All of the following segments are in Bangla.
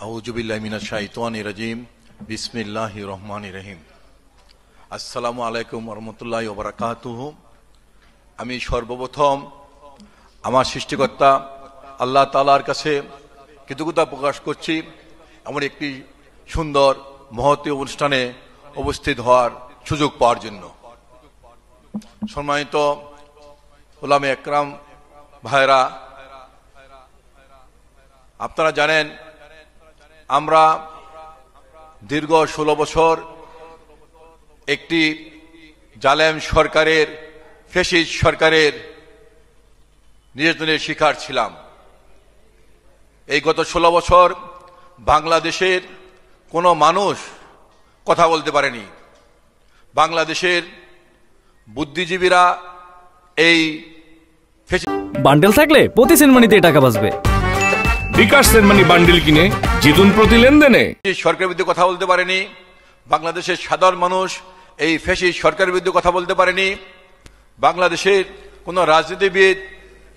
আউযুবিল্লাহি মিনাশ শাইতানির রাজিম। বিসমিল্লাহির রহমানির রহিম। আসসালামু আলাইকুম ওয়া রাহমাতুল্লাহি ওয়া বারাকাতুহু। আমি সর্বপ্রথম আমার সৃষ্টিকর্তা আল্লাহ তাআলার কাছে কৃতজ্ঞতা প্রকাশ করছি এমন একটি সুন্দর মহতী অনুষ্ঠানে উপস্থিত হওয়ার সুযোগ পাওয়ার জন্য। সম্মানিত উলামে একরাম ভাইরা, আপনারা জানেন আমরা দীর্ঘ 16 বছর একটি জালেম সরকারের, ফ্যাসিস্ট সরকারের নির্যাতনের শিকার ছিলাম। এই গত 16 বছর বাংলাদেশের কোনো মানুষ কথা বলতে পারেনি। বাংলাদেশের বুদ্ধিজীবীরা এই বান্ডেল থাকলে প্রতি সেনমানিতে টাকা বাঁচবে। বিকাশ সেনমানি বান্ডেল কিনে জিতুন প্রতি লেনদেনে। সরকারের বিরুদ্ধে কথা বলতে পারেনি। বাংলাদেশের সাধারণ মানুষ এই ফ্যাসিস্ট সরকারের বিরুদ্ধে কথা বলতে পারেনি। বাংলাদেশের কোনো রাজনীতিবিদ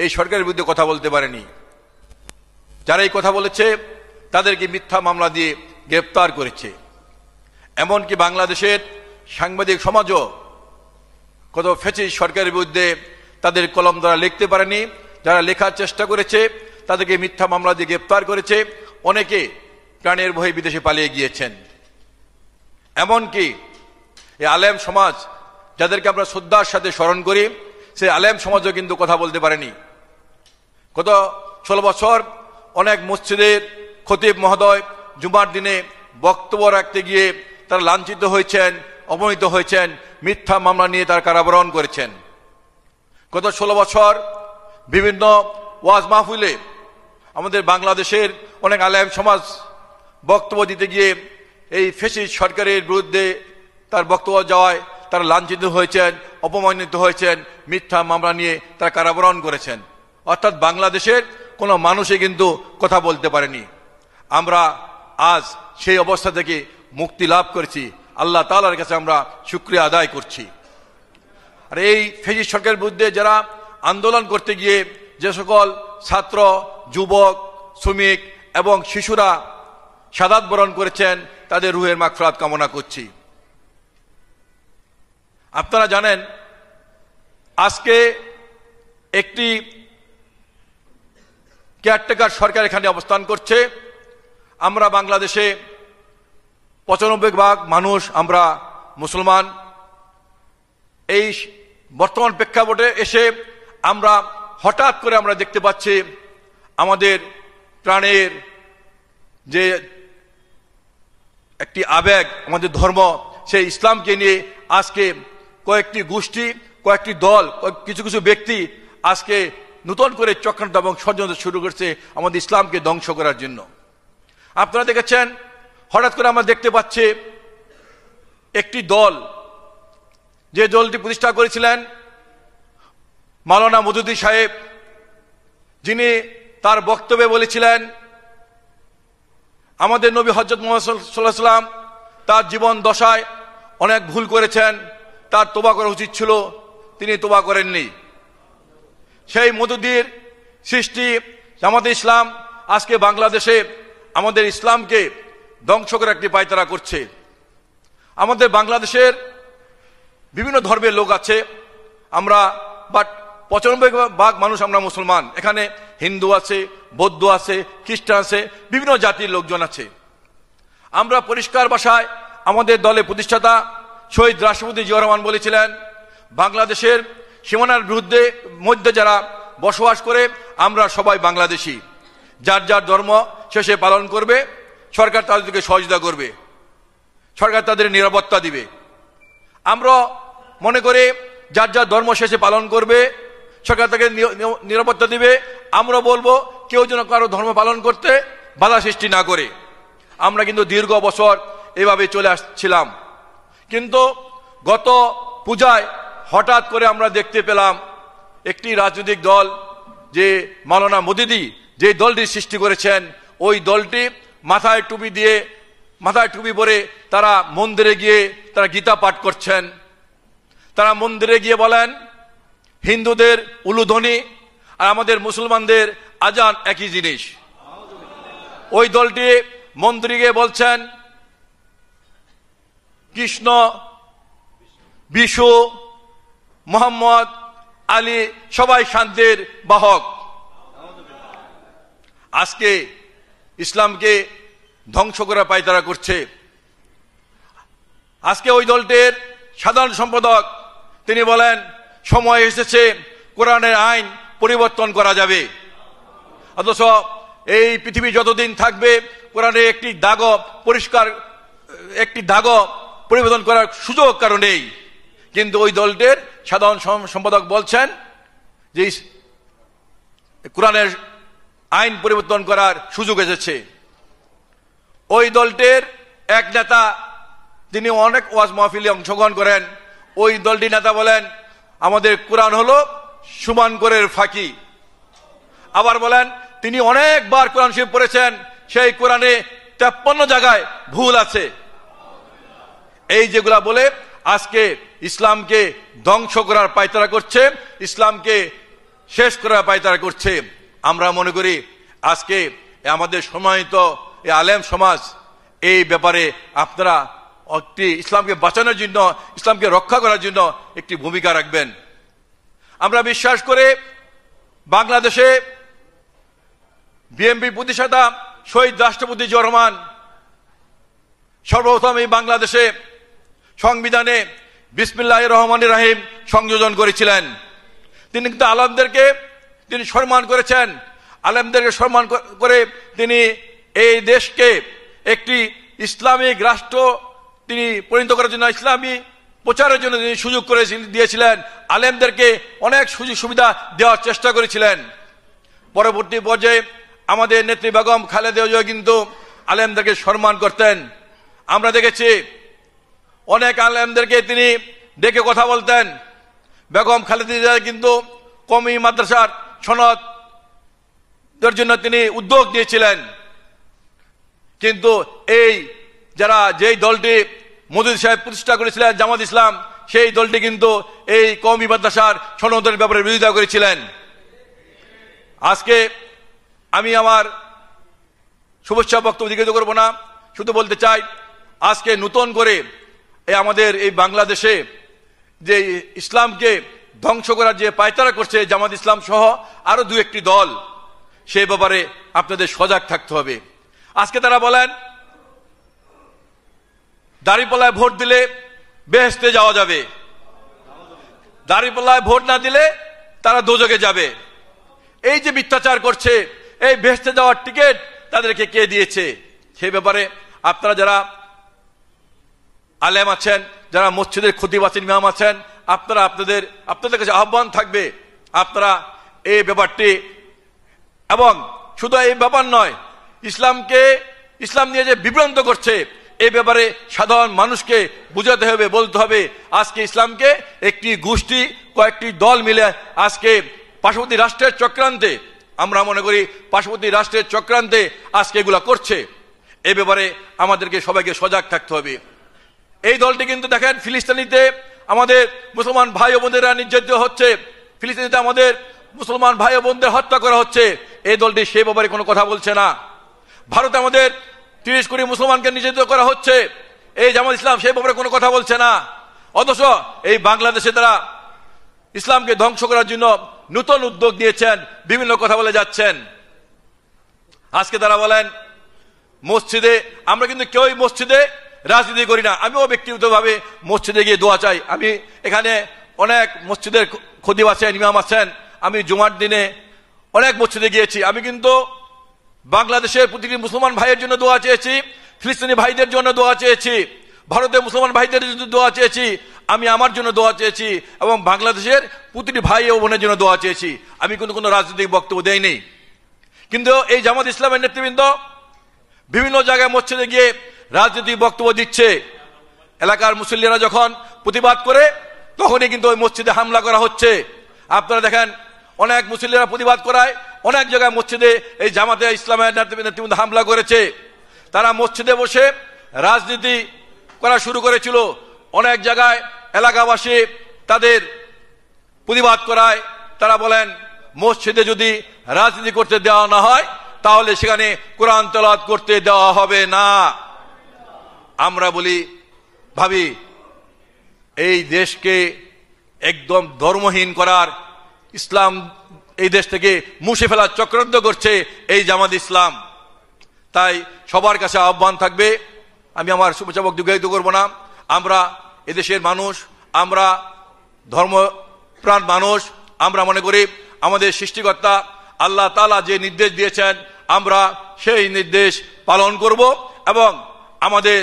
এই সরকারের বিরুদ্ধে কথা বলতে পারেনি। যারা এই কথা বলেছে তাদেরকে মিথ্যা মামলা দিয়ে গ্রেপ্তার করেছে। এমনকি বাংলাদেশের সাংবাদিক সমাজও কত ফ্যাসিস্ট সরকারের বিরুদ্ধে তাদের কলম দ্বারা লিখতে পারেনি। যারা লেখার চেষ্টা করেছে তাদেরকে মিথ্যা মামলা দিয়ে গ্রেপ্তার করেছে। অনেকে প্রাণের ভয়ে বিদেশে পালিয়ে গিয়েছেন। এমনকি এই আলেম সমাজ, যাদেরকে আমরা শ্রদ্ধার সাথে স্মরণ করি, সেই আলেম সমাজও কিন্তু কথা বলতে পারেনি। গত 16 বছর অনেক মসজিদের খতিব মহোদয় জুমার দিনে বক্তব্য রাখতে গিয়ে তারা লাঞ্ছিত হয়েছেন, অপমানিত হয়েছেন, মিথ্যা মামলা নিয়ে তারা কারাবরণ করেছেন। গত 16 বছর বিভিন্ন ওয়াজ মাহফিলে আমাদের বাংলাদেশের অনেক আলেম সমাজ বক্তব্য দিতে গিয়ে এই ফ্যাসিস্ট সরকারের বিরুদ্ধে তার বক্তব্য যাওয়ায় তারা লাঞ্ছিত হয়েছেন, অপমানিত হয়েছেন, মিথ্যা মামলা নিয়ে তারা কারাবরণ করেছেন। অর্থাৎ বাংলাদেশের কোনো মানুষই কিন্তু কথা বলতে পারেনি। আমরা আজ সেই অবস্থা থেকে মুক্তি লাভ করেছি। আল্লাহ তাআলার কাছে আমরা শুকরিয়া আদায় করছি। আর এই ফ্যাসিস্ট সরকারের বিরুদ্ধে যারা আন্দোলন করতে গিয়ে যে সকল ছাত্র, যুবক, শ্রমিক এবং শিশুরা শাহাদাত বরণ করেছেন, তাদের রুহের মাগফিরাত কামনা করছি। আপনারা জানেন আজকে একটি কেয়ারটেকার সরকার এখানে অবস্থান করছে। আমরা বাংলাদেশে 95% মানুষ আমরা মুসলমান। এই বর্তমান প্রেক্ষাপটে এসে আমরা হঠাৎ করে আমরা দেখতে পাচ্ছি আমাদের প্রাণের যে একটি আবেগ, আমাদের ধর্ম, সেই ইসলামকে নিয়ে আজকে কয়েকটি গোষ্ঠী, কয়েকটি দল, কিছু কিছু ব্যক্তি আজকে নতুন করে চক্রান্ত এবং ষড়যন্ত্র শুরু করছে আমাদের ইসলামকে ধ্বংস করার জন্য। আপনারা দেখেছেন হঠাৎ করে আমরা দেখতে পাচ্ছি একটি দল, যে দলটি প্রতিষ্ঠা করেছিলেন মাওলানা মওদুদী সাহেব, যিনি তার বক্তব্যে বলেছিলেন আমাদের নবী হযরত মুহাম্মদ সাল্লাল্লাহু আলাইহি ওয়াসাল্লাম তার জীবন দশায় অনেক ভুল করেছেন, তার তওবা করা উচিত ছিল, তিনি তওবা করেননি। সেই মওদুদীর সৃষ্টি জামাতে ইসলাম আজকে বাংলাদেশে আমাদের ইসলামকে ধ্বংস করে একটি পায়তারা করছে। আমাদের বাংলাদেশের বিভিন্ন ধর্মের লোক আছে, আমরা বাট 95% মানুষ আমরা মুসলমান। এখানে হিন্দু আছে, বৌদ্ধ আছে, খ্রিস্টান আছে, বিভিন্ন জাতির লোকজন আছে। আমরা পরিষ্কার ভাষায় আমাদের দলের প্রতিষ্ঠাতা শহীদ রাষ্ট্রপতি জিয়াউর রহমান বলেছিলেন, বাংলাদেশের সীমানার বিরুদ্ধে মধ্যে যারা বসবাস করে আমরা সবাই বাংলাদেশি, যার যার ধর্ম শেষে পালন করবে, সরকার তাদেরকে সহযোগিতা করবে, সরকার তাদের নিরাপত্তা দিবে। আমরা মনে করি যার যার ধর্ম শেষে পালন করবে, সরকার তাকে নিরাপত্তা দিবে। আমরা বলবো কেউ যেন কারো ধর্ম পালন করতে বাধা সৃষ্টি না করে। আমরা কিন্তু দীর্ঘ বছর এভাবে চলে আসছিলাম। কিন্তু গত পূজায় হঠাৎ করে আমরা দেখতে পেলাম একটি রাজনৈতিক দল, যে মাওলানা মওদুদী যে দলটি সৃষ্টি করেছেন, ওই দলটি মাথায় টুপি পরে তারা মন্দিরে গিয়ে তারা গীতা পাঠ করছেন। তারা মন্দিরে গিয়ে বলেন হিন্দুদের উলুধ্বনি আর আমাদের মুসলমানদের আজান একই জিনিস। ওই দলটি মন্ত্রীকে বলছেন কৃষ্ণ, বিশু, মোহাম্মদ, আলী সবাই শান্তির বাহক। আজকে ইসলামকে ধ্বংস করা পায়তারা করছে। আজকে ওই দলটির সাধারণ সম্পাদক তিনি বলেন সময় এসেছে কোরআনের আইন পরিবর্তন করা যাবে। অথচ এই পৃথিবী যতদিন থাকবে কোরআনে একটি দাগও পরিবর্তন করার সুযোগ কারো নেই। কিন্তু ওই দলটির সাধারণ সম্পাদক বলছেন যে কোরআনের আইন পরিবর্তন করার সুযোগ এসেছে। ওই দলটির এক নেতা তিনি অনেক ওয়াজ মাহফিলে অংশগ্রহণ করেন। ওই দলটির নেতা বলেন আমাদের কোরআন হলো সুমানকরের ফাঁকি। আবার বলেন তিনি অনেকবার কোরআন শরীফ পড়েছেন, সেই কোরআনে 53 জায়গায় ভুল আছে। এই যেগুলা বলে আজকে ইসলামকে ধ্বংস করার পায়তারা করছে, ইসলামকে শেষ করার পায়তারা করছে। আমরা মনে করি আজকে আমাদের সম্মানিত এই আলেম সমাজ এই ব্যাপারে আপনারা একটি ইসলামকে বাঁচানোর জন্য, ইসলামকে রক্ষা করার জন্য একটি ভূমিকা রাখবেন। আমরা বিশ্বাস করে বাংলাদেশে বিএনপি প্রতিষ্ঠাতা শহীদ রাষ্ট্রপতি জিয়াউর রহমান সর্বপ্রথম এই বাংলাদেশে সংবিধানে বিসমিল্লাহির রহমানির রহিম সংযোজন করেছিলেন। তিনি কিন্তু আলেমদেরকে তিনি সম্মান করেছেন। আলেমদেরকে সম্মান করে তিনি এই দেশকে একটি ইসলামিক রাষ্ট্র তিনি পরিণত করার জন্য, ইসলামী প্রচারের জন্য তিনি সুযোগ করে দিয়েছিলেন। আলেমদেরকে অনেক সুযোগ সুবিধা দেওয়ার চেষ্টা করেছিলেন। পরবর্তী পর্যায়ে আমাদের নেত্রী বেগম খালেদা জিয়া কিন্তু আলেমদেরকে সম্মান করতেন। আমরা দেখেছি অনেক আলেমদেরকে তিনি ডেকে কথা বলতেন। বেগম খালেদা জিয়া কিন্তু কওমি মাদ্রাসার সনদের জন্য তিনি উদ্যোগ নিয়েছিলেন। কিন্তু এই যেই দলটি মওদুদী সাহেব প্রতিষ্ঠা করেছিলেন জামাত ইসলাম, সেই দলটি কিন্তু এই কওমি মাদ্রাসার সনদের ব্যাপারে বিরোধিতা করেছিলেন। আজকে আমি আমার শুভেচ্ছা বক্তব্য দীর্ঘায়িত করব না, শুধু বলতে চাই আজকে নতুন করে আমাদের এই বাংলাদেশে যে ইসলামকে ধ্বংস করার যে পায়তারা করছে জামাত ইসলাম সহ আরো দু একটি দল, সেই ব্যাপারে আপনাদের সজাগ থাকতে হবে। আজকে তারা বলেন দাঁড়িপাল্লায় ভোট দিলে বেহেশতে যাওয়া যাবে, দাঁড়িপাল্লায় ভোট না দিলে তারা দোজখে যাবে। এই যে মিথ্যাচার করছে, এই বেহেশতে যাওয়ার টিকিট তাদেরকে কে দিয়েছে? সেই ব্যাপারে আপনারা যারা আলেম আছেন, যারা মসজিদের খতিব আছেন, ইমাম আছেন, আপনারা আপনাদের কাছে আহ্বান থাকবে আপনারা এই ব্যাপারটি, এবং শুধু এই ব্যাপার নয়, ইসলাম নিয়ে যে বিভ্রান্ত করছে এই ব্যাপারে সাধারণ মানুষকে বুঝাতে হবে, বলতে হবে আজকে ইসলামকে একটি গোষ্ঠী, কয়েকটি দল মিলে আজকে পার্শ্ববর্তী রাষ্ট্রের চক্রান্তে, আমরা মনে করি পার্শ্ববর্তী রাষ্ট্রের চক্রান্তে আজকে এগুলা করছে। এই ব্যাপারে আমাদেরকে সবাইকে সজাগ থাকতে হবে। এই দলটি কিন্তু দেখেন ফিলিস্তিনিতে আমাদের মুসলমান ভাই ও বোনেরা নির্যাতিত হচ্ছে, ফিলিস্তিনিতে আমাদের মুসলমান ভাই ও বোনদের হত্যা করা হচ্ছে, এই দলটি সেই ব্যাপারে কোনো কথা বলছে না। ভারতে আমাদের 30 কোটি মুসলমানকে নির্যাতিত করা হচ্ছে, এই জামাত ইসলাম সেই ব্যাপারে কোনো কথা বলছে না। অথচ এই বাংলাদেশে তারা ইসলামকে ধ্বংস করার জন্য নতুন উদ্যোগ নিয়েছেন, বিভিন্ন কথা বলে যাচ্ছেন। আজকে তারা বলেন মসজিদে, আমরা কিন্তু কেউই মসজিদে রাজনীতি করি না। আমিও ব্যক্তিগতভাবে মসজিদে গিয়ে দোয়া চাই। আমি এখানে অনেক মসজিদের খতিব আছেন, ইমাম আছেন, আমি জুমার দিনে অনেক মসজিদে গিয়েছি। আমি কিন্তু বাংলাদেশের প্রতিটি মুসলমান ভাইয়ের জন্য দোয়া চেয়েছি, ফিলিস্তিনি ভাইদের জন্য দোয়া চেয়েছি, ভারতের মুসলমান ভাইদের জন্য দোয়া চেয়েছি, আমি আমার জন্য দোয়া চেয়েছি, এবং বাংলাদেশের প্রতিটি ভাই ও বোনের জন্য দোয়া চেয়েছি। আমি কোনো রাজনৈতিক বক্তব্য দেইনি। কিন্তু এই জামাত ইসলামের নেতৃবৃন্দ বিভিন্ন জায়গায় মসজিদে গিয়ে রাজনৈতিক বক্তব্য দিচ্ছে। এলাকার মুসল্লিরা যখন প্রতিবাদ করে তখনই কিন্তু ওই মসজিদে হামলা করা হচ্ছে। আপনারা দেখেন অনেক মুসল্লিরা প্রতিবাদ করায় অনেক জায়গায় মসজিদে এই জামাতে ইসলামের নেতৃবৃন্দ হামলা করেছে। তারা মসজিদে বসে রাজনীতি করা শুরু করেছিল। অনেক জায়গায় এলাকাবাসী তাদের প্রতিবাদ করায় তারা বলেন মসজিদে যদি রাজনীতি করতে দেওয়া না হয় তাহলে সেখানে কোরআন তেলাওয়াত করতে দেওয়া হবে না। আমরা ভাবি এই দেশকে একদম ধর্মহীন করার, ইসলাম এই দেশ থেকে মুছে ফেলার চক্রান্ত করছে এই জামাত ইসলাম। তাই সবার কাছে আহ্বান থাকবে, আমি আমার শুভেচ্ছা বক্তব্য দীর্ঘায়িত করব না। আমরা এদেশের মানুষ, আমরা ধর্মপ্রাণ মানুষ। আমরা মনে করি আমাদের সৃষ্টিকর্তা আল্লাহ তাআলা যে নির্দেশ দিয়েছেন আমরা সেই নির্দেশ পালন করব এবং আমাদের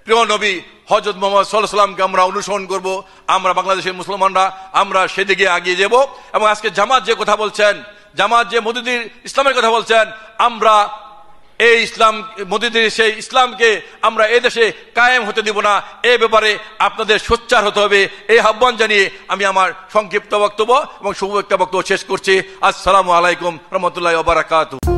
প্রিয় নবী হযরত মুহাম্মদ সাল্লাল্লাহু আলাইহি ওয়াসাল্লামকে আমরা অনুসরণ করব। আমরা বাংলাদেশের মুসলমানরা আমরা সেদিকে এগিয়ে যাব। এবং আজকে জামাত যে কথা বলছেন, জামাত যে মওদুদির ইসলামের কথা বলছেন, আমরা এই ইসলাম মওদুদির সেই ইসলামকে আমরা এই দেশে কায়েম হতে দিব না। এই ব্যাপারে আপনাদের সোচ্চার হতে হবে। এই আহ্বান জানিয়ে আমি আমার সংক্ষিপ্ত বক্তব্য এবং শুভ বক্তব্য শেষ করছি। আসসালামু আলাইকুম রহমতুল্লাহি ওয়া বারাকাতুহু।